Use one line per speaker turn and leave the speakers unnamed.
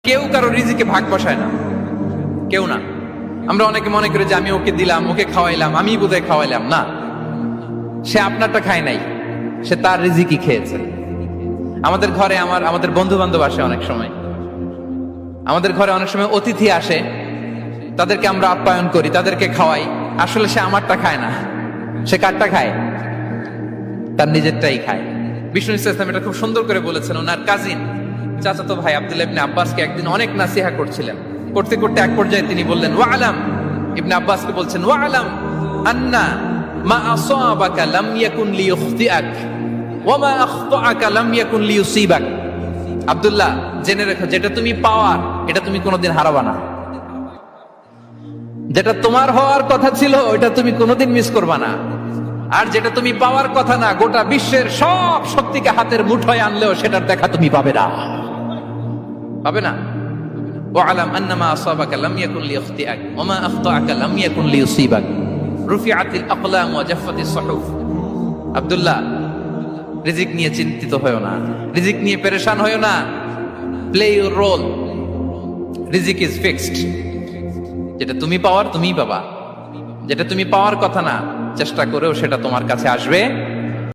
কেউ কারো রিজিকে ভাগ বসায় না, কেউ না। আমরা অনেকে মনে করি যে আমি ওকে দিলাম, ওকে খাওয়াইলাম, আমি বোধহয় খাওয়াইলাম। না, সে আপনারটা খায় নাই, সে তার রিজিকই খেয়েছে। আমাদের ঘরে আমাদের বন্ধু বান্ধব আসে অনেক সময়, আমাদের ঘরে অনেক সময় অতিথি আসে, তাদেরকে আমরা আপ্যায়ন করি, তাদেরকে খাওয়াই। আসলে সে আমারটা খায় না, সে কারটা খায়? তার নিজেরটাই খায়। বিষ্ণু ইসলাম এটা খুব সুন্দর করে বলেছেন। ওনার কাজিন চাচাতো ভাই আব্দুল্লাহ ইবনে আব্বাসকে একদিন অনেক নাসিহা করছিলেন। করতে করতে এক পর্যায়ে তিনি বললেন, ওয়ালাম, ইবনে আব্বাসকে বলছেন, ওয়ালাম আন্না মা আসাবাকা লাম ইয়াকুন লিইখতিআক ওয়া মা আখতাআকা লাম ইয়াকুন লিইউসিবাক। আব্দুল্লাহ, জেনে রেখো, যেটা তুমি পাওয়ার এটা তুমি কোনোদিন হারাবা না। যেটা তোমার হওয়ার কথা ছিল ওটা তুমি কোনোদিন মিস করবা না। আর যেটা তুমি পাওয়ার কথা না, গোটা বিশ্বের সব শক্তিকে হাতের মুঠোয় আনলেও সেটার দেখা তুমি পাবে না, পাবে না। ওয়ালাম আন্নামা আসাবাকা লাম ইয়াকুন লিইখতিআক ওয়া মা আখতাআকা লাম ইয়াকুন লিইউসিবাক রুফিআতিল আকলাম ওয়া জাফফাতিস সুহুফ। আব্দুল্লাহ, রিজিক নিয়ে চিন্তিত হয়ো না, রিজিক নিয়ে পেরেশান হয়ো না। প্লে ইউর রোল, রিজিক ইজ ফিক্সড। যেটা তুমি পাওয়ার তুমিই পাবা, যেটা তুমি পাওয়ার কথা না, চেষ্টা করেও সেটা তোমার কাছে আসবে